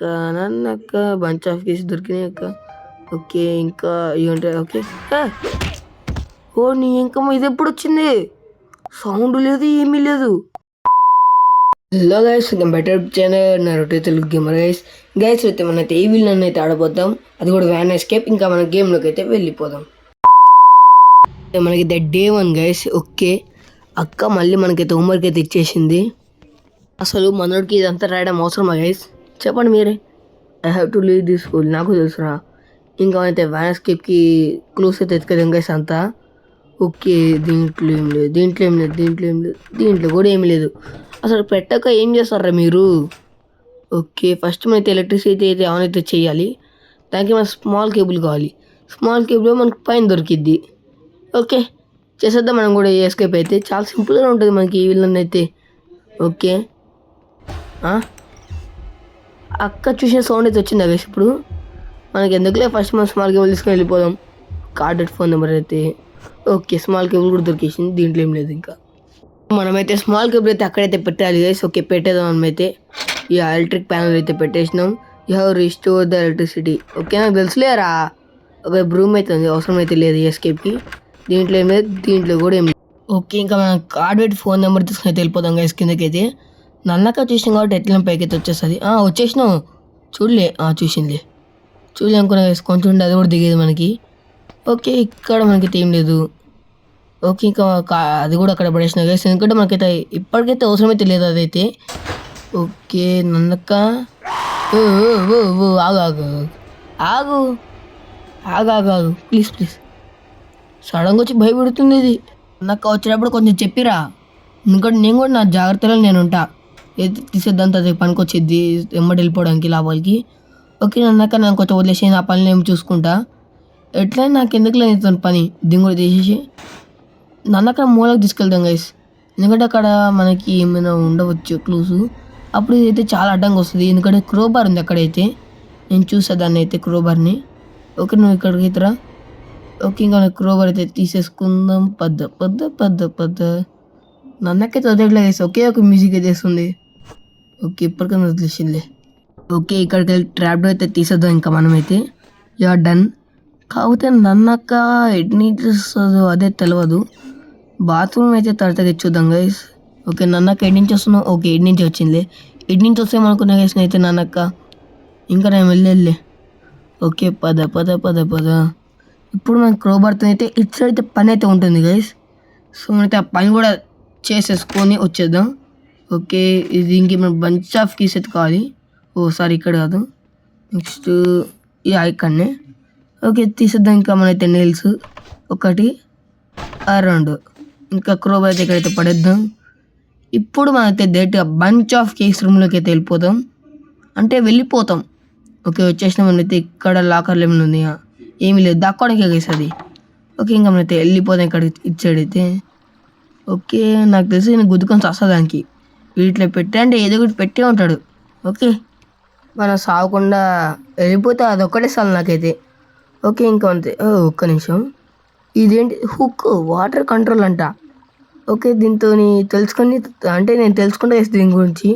నన్నక్క నన్నక్క bunch of case దొరికినాయి అక్క. Okay ఇంకా ఇవంటే ఓకే. ఓ నీ ఇంకా ఇది ఎప్పుడు వచ్చింది? సౌండ్ లేదు ఏమీ లేదు. హలో గైస్, బెటర్ ఛానల్ నారుతో తెలుగు గేమర్ గైస్ అయితే మనైతే ఈ విలన్ అయితే ఆడబోద్దాం. అది కూడా వ్యాన్ ఎస్కేప్. ఇంకా మన గేమ్లోకి అయితే వెళ్ళిపోదాం. మనకి డే 1 గైస్. ఓకే అక్క మళ్ళీ మనకైతే హోంవర్క్ అయితే ఇచ్చేసింది. అసలు మనోడికి ఇదంతా రాయడం అవసరమా గైస్? చెప్పండి మీరే. I have to leave this school. నాకు తెలుసురా. ఇంకా అయితే వ్యాన్ ఎస్కేప్కి క్లూస్ అయితే ఎత్తుకదాం గైస్ అంతా. ఓకే దీంట్లో ఏం లేదు, దీంట్లో ఏం లేదు, దీంట్లో ఏం లేదు, దీంట్లో కూడా ఏమి లేదు. అసలు పెట్టక ఏం చేస్తారా మీరు? ఓకే ఫస్ట్ మనకి ఎలక్ట్రిసిటీ అయితే ఆన్ అయితే చేయాలి. దానికి మనకు స్మాల్ కేబుల్ కావాలి. స్మాల్ కేబుల్ మనకు పైన దొరికిద్ది. ఓకే చేసేద్దాం మనం కూడా ఎస్కేప్ అయితే. చాలా సింపుల్గా ఉంటుంది మనకి ఈ విలన్ అయితే. ఓకే అక్క చూసిన సౌండ్ అయితే వచ్చింది గైస్. ఇప్పుడు మనకి ఎందుకులే ఫస్ట్ మనం స్మాల్ కేబుల్ తీసుకొని వెళ్ళిపోదాం. కార్డెడ్ ఫోన్ నెంబర్ అయితే ఓకే స్మాల్ కేబుల్ కూడా దొరికేసింది. దీంట్లో ఏం లేదు. ఇంకా మనమైతే స్మాల్ కేబుల్ అయితే అక్కడైతే పెట్టాలి గైస్. ఓకే పెట్టేద్దాం. మనమైతే ఈ ఎలక్ట్రిక్ ప్యానల్ అయితే పెట్టేసినాం. You have restore the electricity. Okay నాకు తెలుసులేరా. ఒక బ్రూమ్ అయితే ఉంది, అవసరం అయితే లేదు ఎస్కేప్కి. దీంట్లో ఏం లేదు, దీంట్లో కూడా ఏం లేదు. ఓకే ఇంకా మనం కార్డ్ ఫోన్ నెంబర్ తీసుకుని అయితే వెళ్ళిపోదాం గైస్ కిందకైతే. నన్నక్క చూసినాం కాబట్టి ఎట్లా పైకి అయితే వచ్చేస్తుంది. వచ్చేసినాం చూడలే. చూసిందిలే అనుకున్నా గైస్. కొంచెం అది కూడా దిగేది మనకి. ఓకే ఇక్కడ మనకైతే ఏం లేదు. ఓకే ఇంకా అది కూడా అక్కడ పడేసిన గైస్. ఎందుకంటే మనకైతే ఇప్పటికైతే అవసరమైతే లేదు అదైతే. ఓకే నన్నక్క ఆగు ఆగు ఆగు ఆగు ఆగు ఆగు ప్లీజ్ ప్లీజ్. సడన్గా వచ్చి భయపెడుతుంది ఇది. నన్నక్క వచ్చేటప్పుడు కొంచెం చెప్పిరా, ఎందుకంటే నేను కూడా నా జాగ్రత్తలో నేను ఉంటా. ఏది తీసేద్దాంతో అది పనికొచ్చేది ఎమ్మటి వెళ్ళిపోవడానికి లోపలికి. ఓకే నన్నక్క నేను కొంచెం వదిలేసి నా పని నేను చూసుకుంటా. ఎట్లా నాకు ఎందుకు లేదు పని దీన్ని కూడా తీసేసి నన్నక్కడ మూలకు తీసుకెళ్తాం గైస్. ఎందుకంటే అక్కడ మనకి ఏమైనా ఉండవచ్చు క్లూస్. అప్పుడు ఇదైతే చాలా అడ్డంగా వస్తుంది. ఎందుకంటే క్రోబార్ ఉంది అక్కడైతే. నేను చూసా దాన్ని అయితే క్రోబార్ని. ఓకే నువ్వు ఇక్కడికి ఇతరా. ఓకే ఇంకా క్రోబార్ అయితే తీసేసుకుందాం. పద్ద నన్నకైతే వదిలేట్లా గైస్. ఒకే ఒక మ్యూజిక్ అయితే వేస్తుంది. ఓకే ఇప్పటికైనా వదిలేసిందిలే. ఓకే ఇక్కడికి వెళ్ళి ట్రాప్ డోర్ అయితే తీసేద్దాం ఇంకా మనమైతే. Yeah done. కాకపోతే నన్నక్క ఎటు నుంచి వస్తుందో అదే తెలియదు. బాత్రూమ్ అయితే తరతగా చూద్దాం గైస్. ఓకే నన్నక్క ఎటు నుంచి వస్తున్నావు. ఓకే ఎటు నుంచి వచ్చిందిలే. ఎటు నుంచి వస్తామనుకున్నా గైస్ అయితే నన్నక్క. ఇంకా నేను వెళ్ళే. ఓకే పద. ఇప్పుడు మనం క్రోబార్తో అయితే ఇటు సైడ్ అయితే పని అయితే ఉంటుంది గైస్. సో మనైతే ఆ పని కూడా చేసేసుకొని వచ్చేద్దాం. ఓకే ఇది ఇంక మనం బంచ్ ఆఫ్ కీస్ అయితే కావాలి. సారీ ఇక్కడ కాదు, నెక్స్ట్ ఇక్కడనే. ఓకే తీసేద్దాం. ఇంకా మనైతే నెయిల్స్ 1 2 ఇంకా క్రోబార్ అయితే ఇక్కడైతే పడేద్దాం. ఇప్పుడు మనైతే డైరెక్ట్గా బంచ్ ఆఫ్ కేక్స్ రూమ్లోకి అయితే వెళ్ళిపోతాం. ఓకే వచ్చేసిన మనైతే ఇక్కడ లాకర్లు ఏమైనా ఉంది, ఏమీ లేదు, దాక్కోవడానికి కేసు అది. ఓకే ఇంకా మనైతే వెళ్ళిపోతాం ఇక్కడ ఇచ్చాడైతే. ఓకే నాకు తెలిసి నేను గుద్దుకొని వస్తుందానికి వీటిలో అంటే ఏదో ఒకటి పెట్టే ఉంటాడు. ఓకే మనం సాగకుండా వెళ్ళిపోతే అదొక్కటే చాలు నాకైతే. ఓకే ఇంకా అంతే. ఒక్క నిమిషం, ఇదేంటి హుక్ వాటర్ కంట్రోల్ అంట. ఓకే దీంతో తెలుసుకొని అంటే నేను తెలుసుకుంటా చేస్తే దీని గురించి.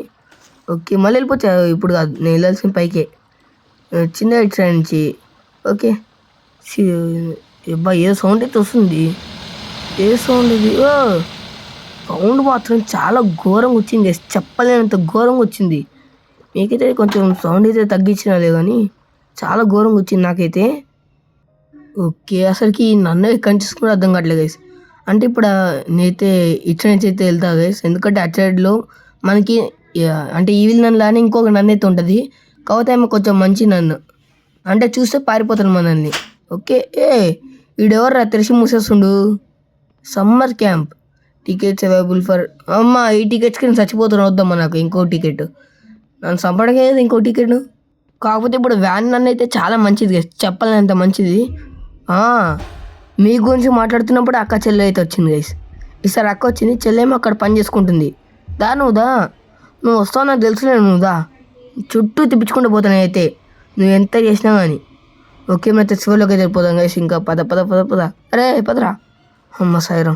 ఓకే మళ్ళీ వెళ్ళిపోతా. ఇప్పుడు కాదు, నేను వెళ్ళాల్సిన పైకే చిన్న ఇటు సైడ్ నుంచి. ఓకే అబ్బా ఏ సౌండ్ అయితే వస్తుంది. ఏ సౌండ్ ఇది? సౌండ్ మాత్రం చాలా ఘోరంగా వచ్చింది, చెప్పలేనంత ఘోరంగా వచ్చింది. మీకైతే కొంచెం సౌండ్ అయితే తగ్గించినాలే కానీ చాలా ఘోరంగా వచ్చింది నాకైతే. ఓకే అసలుకి నన్ను కనిపిస్తుంది అర్థం కావట్లేదు గైస్. అంటే ఇప్పుడు నేనైతే ఇటు నుంచి అయితే వెళ్తా గైస్. ఎందుకంటే అటు సైడ్లో మనకి అంటే ఈ విలన్ లానే ఇంకొక నన్ను అయితే ఉంటుంది. కాకపోతే ఆమె కొంచెం మంచి నన్ను, అంటే చూస్తే పారిపోతాను మనల్ని. ఓకే వీడెవర్రా తెరిచి మూసేస్తుండు. Summer camp tickets available for. అమ్మ ఈ టికెట్స్కి నేను చచ్చిపోతున్నా, వద్దమ్మా నాకు ఇంకో టికెట్. నన్ను చంపడానికి ఇంకో టికెట్. కాకపోతే ఇప్పుడు వ్యాన్ నన్ను అయితే చాలా మంచిది గైస్, చెప్పాలంత మంచిది. మీ గురించి మాట్లాడుతున్నప్పుడు అక్క చెల్లె అయితే వచ్చింది గైస్. ఈసారి అక్క వచ్చింది, చెల్లెమో అక్కడ పని చేసుకుంటుంది. నువ్వు వస్తావు నాకు తెలుసులే. నువ్వుదా చుట్టూ తిప్పించుకుంటూ పోతాను అయితే నువ్వు ఎంత చేసినా కానీ. ఓకే అయితే చివరిలోకి వెళ్ళిపోతాం గైస్. ఇంకా పద. అరే పదరా. అమ్మ సాయిరం.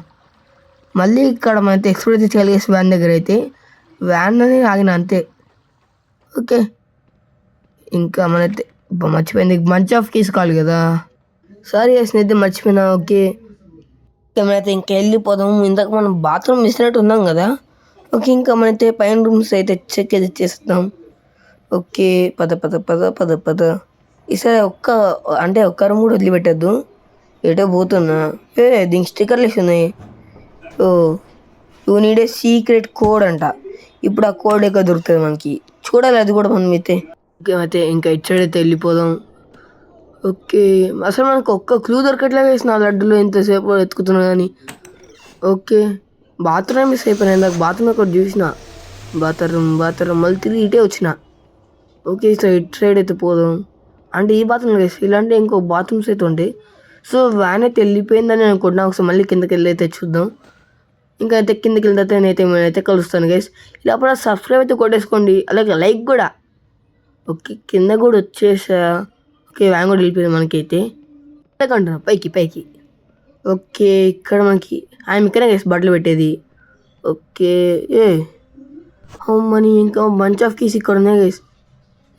మళ్ళీ ఇక్కడ మనైతే ఎక్స్ప్లోర్ చేయాలి గైస్. వ్యాన్ దగ్గర అయితే వ్యాన్ అని ఆగిన అంతే. ఓకే ఇంకా మనైతే మర్చిపోయింది మంచ్ ఆఫ్ కీస్ కావాలి కదా. సారీ గైస్ నేనైతే మర్చిపోయినా. ఓకే మనమైతే ఇంకా వెళ్ళిపోదాం. ఇందాక మనం బాత్రూమ్ మిస్సినట్టు ఉన్నాం కదా. ఓకే ఇంకా మనైతే పైన రూమ్స్ అయితే చెక్ అయితే చేస్తాం. ఓకే పద పద పద పద పద. ఈసారి ఒక్క రూమ్ కూడా వదిలిపెట్టద్దు. ఏటో పోతున్నా. దీనికి స్టిక్కర్లు వేసి ఉన్నాయి. Oh you need a secret code అంట. ఇప్పుడు ఆ కోడ్ ఎక్కడ దొరుకుతుంది మనకి, చూడాలి అది కూడా మనం అయితే. ఓకే అయితే ఇంకా ఇటు సైడ్ అయితే వెళ్ళిపోదాం. ఓకే అసలు మనకు ఒక్క క్లూ దొరకట్లే వేసిన లడ్డులో ఎంతసేపు ఎత్తుకుతున్నా కానీ. ఓకే బాత్రూమ్ మిస్ అయిపోయినా. ఇందాక బాత్రూమ్ ఒకటి చూసిన. బాత్రూమ్ మళ్ళీ తిరిగి ఇటే వచ్చిన. ఓకే సో ఇటు సైడ్ అయితే పోదాం. అంటే ఈ బాత్రూమ్ వేసి ఇలాంటి ఇంకో బాత్రూమ్స్ అయితే ఉంటాయి. సో వ్యాన్ అయితే వెళ్ళిపోయిందని అనుకుంటున్నా. ఒకసారి మళ్ళీ కిందకి వెళ్ళి అయితే చూద్దాం. ఇంకా అయితే కిందకి వెళ్ళిన తర్వాత నేనైతే కలుస్తాను గైస్. ఇలా అప్పుడు సబ్స్క్రైబ్ అయితే కొట్టేసుకోండి, అలాగే లైక్ కూడా. ఓకే కింద కూడా వచ్చేసా. ఓకే వ్యాన్ కూడా వెళ్ళిపోయింది మనకైతే. అంటున్నా పైకి. ఓకే ఇక్కడ మనకి ఆయన ఇక్కడే గైస్ బట్టలు పెట్టేది. ఓకే మనీ ఇంకా బంచ్ ఆఫ్ కీస్ ఇక్కడ ఉన్నాయి గైస్.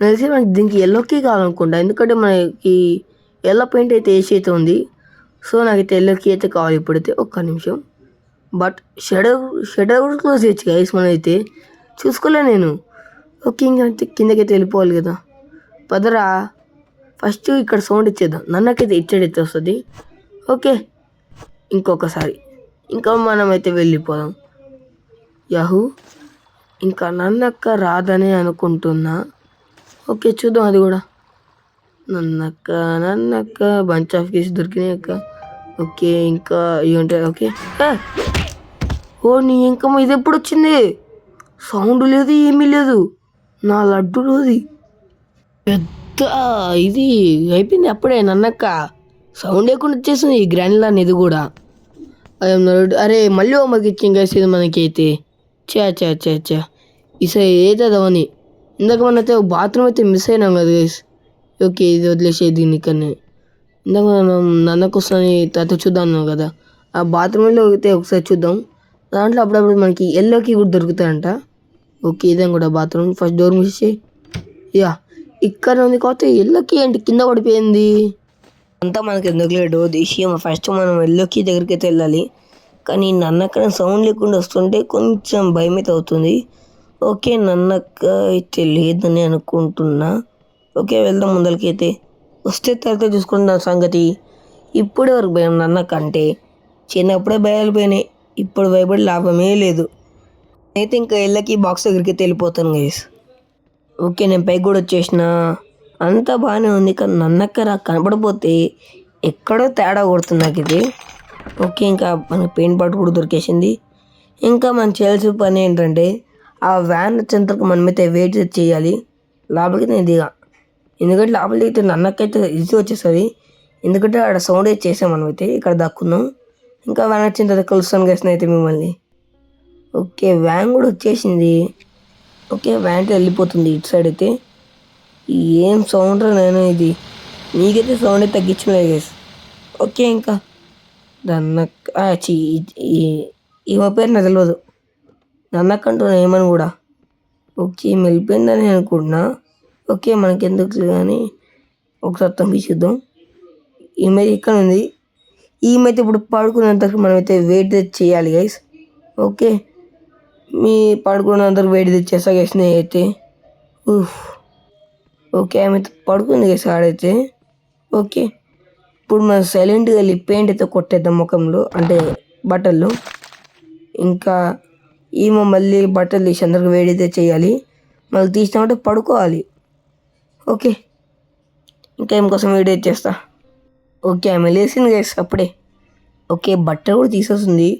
నాకు తెలిసి మనకి దీనికి ఎల్లో కీ కావాలనుకుంటా, ఎందుకంటే మనకి ఎల్లో పెయింట్ అయితే వేసి అయితే ఉంది. సో నాకైతే ఎల్లో కీ అయితే కావాలి ఇప్పుడైతే. ఒక్క నిమిషం. బట్ షటర్ కూడా క్లోజ్ చేయొచ్చు గైస్, మనం అయితే చూసుకోలే నేను. ఓకే ఇంకా కిందకైతే వెళ్ళిపోవాలి కదా. పదరా ఫస్ట్ ఇక్కడ సౌండ్ ఇచ్చేద్దాం. నన్నకైతే ఇచ్చేటైతే వస్తుంది. ఓకే ఇంకొకసారి ఇంకా మనమైతే వెళ్ళిపోదాం. యాహూ ఇంకా నన్నక్క రాదని అనుకుంటున్నా. ఓకే చూద్దాం అది కూడా. నన్నక్క బంచ్ ఆఫ్ కీస్ దొరికినాయి అక్క. ఓకే ఇంకా ఇవి ఉంటాయి. ఓకే నీ ఇంకా ఇది ఎప్పుడు వచ్చింది? సౌండ్ లేదు ఏమీ లేదు. నా లడ్డులోది పెద్ద ఇది అయిపోయింది అప్పుడే. నన్నక్క సౌండ్ లేకుండా వచ్చేసింది ఈ గ్రాండ్లా అనేది కూడా. అరే మళ్ళీ హోంవర్క్ ఇచ్చింది గైస్ ఇది మనకైతే. చా ఈసారి ఏదవని. ఇందాక మనైతే బాత్రూమ్ అయితే మిస్ అయినాం కదా గైస్. ఓకే ఇది వదిలేసేది దీనికన్నా. ఇందాక మనం నన్నకు వస్తుంది తర్వాత చూద్దాం అన్నాం కదా. ఆ బాత్రూంలో అయితే ఒకసారి చూద్దాం. దాంట్లో అప్పుడప్పుడు మనకి ఎల్లోకి కూడా దొరుకుతాయంట. ఓకే ఇదేం కూడా బాత్రూమ్. ఫస్ట్ డోర్ మూసేసి ఇక్కడ ఉంది కాబట్టి ఎల్లోకి ఏంటి కింద పడిపోయింది అంతా మనకి ఎందుకు డోర్ తీసి ఫస్ట్ మనం ఎల్లోకి దగ్గరికి అయితే వెళ్ళాలి. కానీ నన్నక్కడ సౌండ్ లేకుండా వస్తుంటే కొంచెం భయం అయితే అవుతుంది. ఓకే నన్నక్క అయితే లేదని అనుకుంటున్నా. ఓకే వెళ్దాం ముందరికి అయితే. వస్తే తర్వాత చూసుకుంటున్న సంగతి. ఇప్పుడే వరకు భయం నన్నక్క అంటే. చిన్నప్పుడే భయాలు పోయినాయి, ఇప్పుడు భయపడి లాభమే లేదు. అయితే ఇంకా ఎల్లకి బాక్స్ దగ్గరికి అయితే వెళ్ళిపోతాను గైస్. ఓకే నేను పైకి కూడా వచ్చేసిన. అంతా బాగానే ఉంది కానీ నన్నక్క నాకు కనపడిపోతే ఎక్కడో తేడా కొడుతుంది నాకు ఇది. ఓకే ఇంకా మనకి పెయింట్ పాట్ కూడా దొరికేసింది. ఇంకా మనం చేయాల్సిన పని ఏంటంటే ఆ వ్యాన్ వచ్చేంతకు మనమైతే వెయిట్ చేయాలి. లోపలికి నేను దిగా, ఎందుకంటే లోపలికి అయితే నన్నకైతే ఈజీ వచ్చేస్తుంది. ఎందుకంటే అక్కడ సౌండ్ అయితే చేసాం మనమైతే. ఇక్కడ దక్కుందాం. ఇంకా వ్యాన్ వచ్చిన తర్వాత కలుస్తాను గైస్ అయితే మిమ్మల్ని. ఓకే వ్యాన్ కూడా వచ్చేసింది. ఓకే వ్యాన్ అయితే వెళ్ళిపోతుంది ఇటు సైడ్ అయితే. ఏం సౌండ్ రా నేను ఇది. నీకైతే సౌండ్ అయితే తగ్గించలేదు గైస్. ఓకే ఇంకా నన్నక్క ఈమె పేరు నాకు తెలియదు. నన్నక్కంటున్నా ఏమని కూడా. ఓకే వెళ్ళిపోయిందని అనుకుంటున్నా. ఓకే మనకి ఎందుకు కానీ ఒకసారి తొంగి చూద్దాం. ఈమె ఇక్కడ ఉంది. ఈమెయితే ఇప్పుడు పడుకున్నంతకు మనమైతే వెయిట్ చేయాలి గైస్. ఓకే మీ పడుకున్నంతకు వెయిట్ తెచ్చేస్తా గైస్ నేనైతే. ఓకే ఆమె పడుకుంది గైస్ ఆడైతే. ఓకే ఇప్పుడు మనం సైలెంట్గా వెళ్ళి పెయింట్ అయితే కొట్టేద్దాం ముఖంలో, అంటే బట్టల్లో. ఇంకా ఈమె మళ్ళీ బట్టలు తీసి అందరికి వేడి అయితే చేయాలి. మళ్ళీ తీసినామంటే పడుకోవాలి. ఓకే ఇంకా ఏం కోసం వేడి చేస్తా. ఓకే ఆమె లేచింది గైస్ అప్పుడే. ఓకే బట్టలు కూడా తీసేస్తుంది.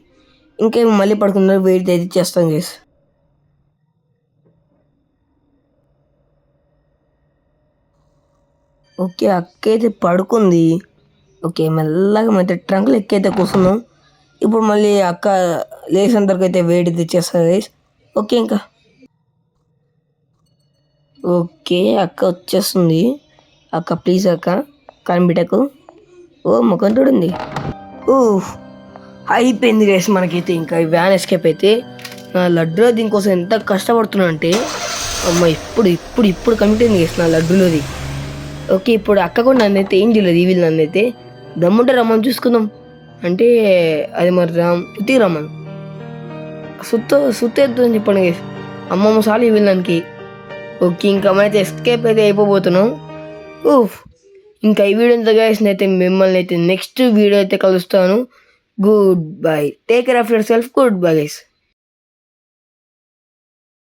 ఇంకేం మళ్ళీ పడుకున్నారు వేడి అయితే చేస్తాం గైస్. ఓకే అక్క అయితే పడుకుంది. ఓకే మెల్లగా అయితే ట్రంక్లు ఎక్కైతే కూర్చున్నాం. ఇప్పుడు మళ్ళీ అక్క లేచేంతవరకు అయితే వేడి తెచ్చేస్తుంది గైస్. ఓకే ఇంకా ఓకే అక్క వచ్చేస్తుంది. అక్క ప్లీజ్ అక్క కనిపెట్టకు. ముఖం చూడండి. అయిపోయింది గైస్ మనకైతే. ఇంకా ఈ వ్యాన్ ఎస్కేప్ అయితే. నా లడ్డులో దీనికోసం ఎంత కష్టపడుతున్నా అంటే అమ్మ ఇప్పుడు ఇప్పుడు ఇప్పుడు కంప్లీట్ చేసిన లడ్డులోది. ఓకే, ఇప్పుడు అక్క కూడా నన్నైతే ఏం చేయలేదు, ఈ వీళ్ళు నన్నైతే దమ్ముంటే రమ్మని చూసుకుందాం అంటే అది మరి ఉతికి రమ్మను సుత్తేద్దు అని చెప్పండి గైస్. అమ్మమ్మ సార్లు ఈ వీళ్ళకి. ఓకే, ఇంకా మనైతే ఎస్కేప్ అయితే అయిపోబోతున్నాం. ఊఫ్, ఇంకా ఈ వీడియో ఎంత గైస్ అయితే మిమ్మల్ని అయితే నెక్స్ట్ వీడియో అయితే కలుస్తాను. Good bye, take care of your self. Good bye guys.